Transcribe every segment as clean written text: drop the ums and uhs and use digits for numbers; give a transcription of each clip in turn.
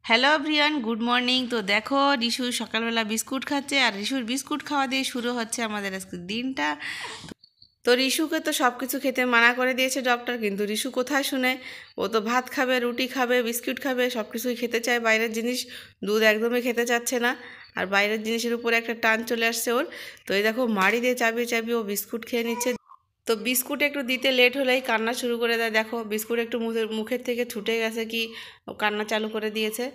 Hello everyone, good morning. তো দেখো, রিশু সকালবেলা বিস্কুট খাচ্ছে, আর রিশুর বিস্কুট খাওয়া দিয়ে শুরু হচ্ছে আমাদের আজকের দিনটা। তো রিশুকে তো সব কিছু খেতে মানা করে দিয়েছে ডক্টর, কিন্তু রিশু কোথায় শুনে? ও তো ভাত খাবে, রুটি খাবে, বিস্কুট খাবে, সব কিছুই খেতে চায়। বাইরের জিনিস, দুধ একদমই খেতে চাচ্ছে না। আর বাইরের জিনিসের উপরে একটা টান চলে আসছে ওর। তো এই দেখো, মাড়ি দিয়ে চাবিয়ে চাবিয়ে ও বিস্কুট খেয়ে নিচ্ছে। তো বিস্কুট একটু দিতে লেট হলেই কান্না শুরু করে দেয়। দেখো, বিস্কুট একটু মুখের থেকে ছুটে গেছে কি ও কান্না চালু করে দিয়েছে।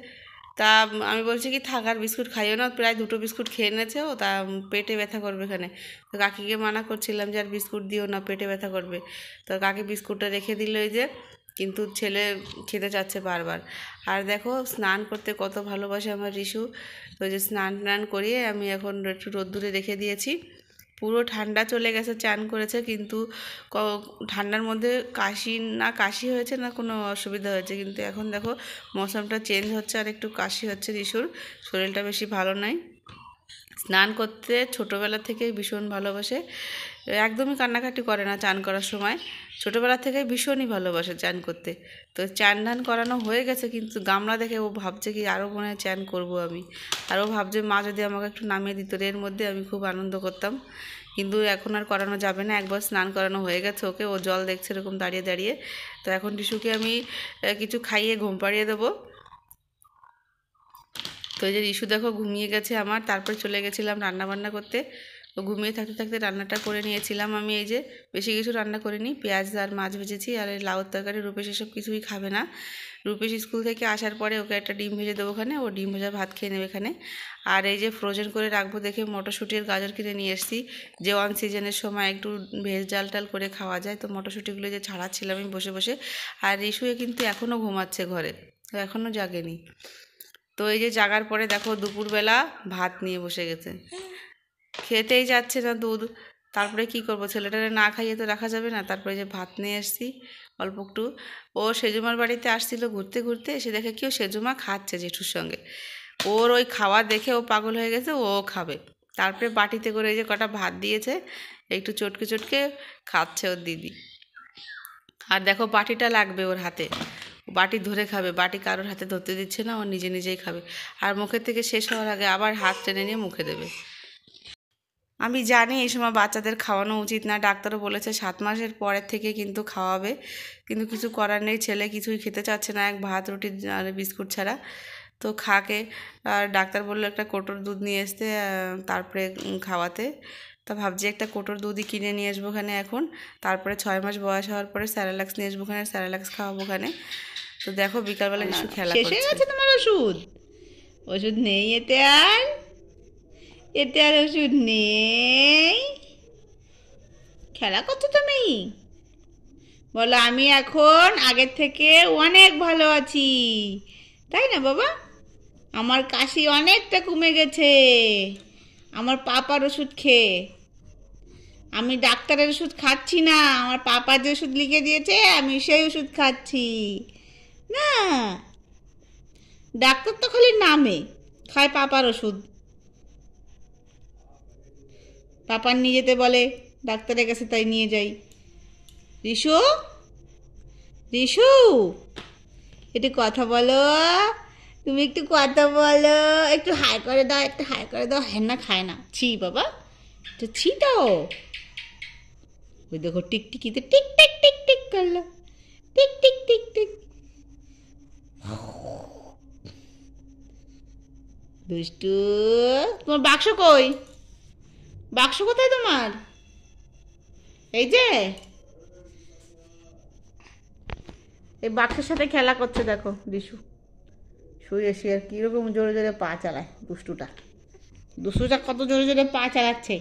তা আমি বলছি কি, থাক আর বিস্কুট খাইও না। প্রায় দুটো বিস্কুট খেয়ে নিয়েছে ও, তা পেটে ব্যথা করবে এখানে। তো কাকিকে মানা করছিলাম যে আর বিস্কুট দিও না, পেটে ব্যথা করবে। তো কাকি বিস্কুটটা রেখে দিল এই যে, কিন্তু ছেলে খেতে চাচ্ছে বারবার। আর দেখো, স্নান করতে কত ভালোবাসে আমার রিশু। তো যে স্নান টান করিয়ে আমি এখন একটু রোদ্দুরে রেখে দিয়েছি। পুরো ঠান্ডা চলে গেছে, চান করেছে, কিন্তু ঠান্ডার মধ্যে কাশি হয়েছে না কোনো অসুবিধা হয়েছে। কিন্তু এখন দেখো, মৌসমটা চেঞ্জ হচ্ছে আর একটু কাশি হচ্ছে। রিশুর শরীরটা বেশি ভালো নয়। স্নান করতে ছোটোবেলা থেকেই ভীষণ ভালোবাসে, একদমই কান্নাকাটি করে না চান করার সময়। ছোটোবেলা থেকেই ভীষণই ভালোবাসে চান করতে। তো চান ধান করানো হয়ে গেছে, কিন্তু গামলা দেখে ও ভাবছে কি আরও মনে হয় চান করবো আমি। আর ও ভাবছে মা যদি আমাকে একটু নামিয়ে দিত, এর মধ্যে আমি খুব আনন্দ করতাম। কিন্তু এখন আর করানো যাবে না, একবার স্নান করানো হয়ে গেছে ওকে। ও জল দেখছে এরকম দাঁড়িয়ে দাঁড়িয়ে। তো এখন টিশুকে আমি কিছু খাইয়ে ঘুম পাড়িয়ে দেবো। তো এই যে রিশু দেখো ঘুমিয়ে গেছে আমার। তারপরে চলে গেছিলাম রান্না বান্না করতে। তো ঘুমিয়ে থাকতে থাকতে রান্নাটা করে নিয়েছিলাম আমি। এই যে বেশি কিছু রান্না করিনি, পেঁয়াজ আর মাছ ভেজেছি আর এই লাউর তরকারি। রূপেশ এসব কিছুই খাবে না। রূপেশ স্কুল থেকে আসার পরে ওকে একটা ডিম ভেজে দেবো ওখানে, ও ডিম ভেজা ভাত খেয়ে নেবে এখানে। আর এই যে ফ্রোজেন করে রাখবো দেখে মটরশুঁটি আর গাজর কিনে নিয়ে এসেছি, যে অন সিজনের সময় একটু ভেজ ডাল টাল করে খাওয়া যায়। তো মটরশুঁটিগুলো যে ছাড়াচ্ছিলাম আমি বসে বসে। আর রিশুয়ে কিন্তু এখনও ঘুমাচ্ছে ঘরে, এখনও জাগেনি। তো এই যে জাগার পরে দেখো দুপুরবেলা ভাত নিয়ে বসে গেছে, খেতেই যাচ্ছে না দুধ। তারপরে কি করব, ছেলেটারে না খাইয়ে তো রাখা যাবে না। তারপরে যে ভাত নিয়ে এসছি অল্প একটু। ও সেজুমার বাড়িতে আসছিল ঘুরতে ঘুরতে, এসে দেখে কি ও সেজুমা খাচ্ছে জেঠুর সঙ্গে। ওর ওই খাওয়া দেখে ও পাগল হয়ে গেছে, ও খাবে। তারপরে বাটিতে করে এই যে কটা ভাত দিয়েছে, একটু চটকে চটকে খাচ্ছে ওর দিদি। আর দেখো, বাটিটা লাগবে ওর হাতে, বাটি ধরে খাবে। বাটি কারোর হাতে ধরতে দিচ্ছে না, ও নিজে নিজেই খাবে। আর মুখের থেকে শেষ হওয়ার আগে আবার হাত টেনে নিয়ে মুখে দেবে। আমি জানি এই সময় বাচ্চাদের খাওয়ানো উচিত না, ডাক্তারও বলেছে 7 মাসের পরের থেকে কিন্তু খাওয়াবে। কিন্তু কিছু করার নেই, ছেলে কিছুই খেতে চাচ্ছে না, এক ভাত রুটি আর বিস্কুট ছাড়া। তো খাকে। আর ডাক্তার বললো একটা কোটোর দুধ নিয়ে আসতে, তারপরে খাওয়াতে। তা ভাবছি একটা কোটোর দুধই কিনে নিয়ে আসবো ওখানে এখন। তারপরে 6 মাস বয়স হওয়ার পরে স্যারালাক্স নিয়ে আসবো ওখানে, স্যারালাক্স খাওয়াবো ওখানে। তো দেখো বিকালবেলা কিছু খেলা করছে। শেষ হয়ে গেছে তোমার ওষুধ? ওষুধ নেই এতে আর? এতে আর ওষুধ নেই? খেলা করছো তুমি? বলো আমি এখন আগের থেকে অনেক ভালো আছি, তাই না বাবা? আমার কাশি অনেকটা কমে গেছে আমার পাপার ওষুধ খেয়ে। আমি ডাক্তারের ওষুধ খাচ্ছি না, আমার পাপা যে ওষুধ লিখে দিয়েছে আমি সেই ওষুধ খাচ্ছি। না, ডাক্তার তো খালি নামে খায় পাপার ওষুধ। পাপার নিয়ে যেতে বলে ডাক্তারের কাছে, তাই নিয়ে যাই। রিশু, রিশু, একটু কথা বলো। তুমি একটু কথা বলো, একটু হাই করে দাও, একটু হাই করে দাও। হ্যাঁ না, খায় না, ছি বাবা, একটু ছি দাও। ওই দেখো টিকটিকিতে টিক টিক টিক টিক করলো, টিক টিক টিক টিক। দুষ্টু, তোমার বাক্স কই? বাক্স কোথায় তোমার? এই যে এই বাক্সের সাথে খেলা করছে দেখো রিশু। শুয়ে শুয়ে কিরকম জোরে জোরে পা চালায় দুষ্টুটা। দুষ্টুটা কত জোরে জোরে পা চালাচ্ছে।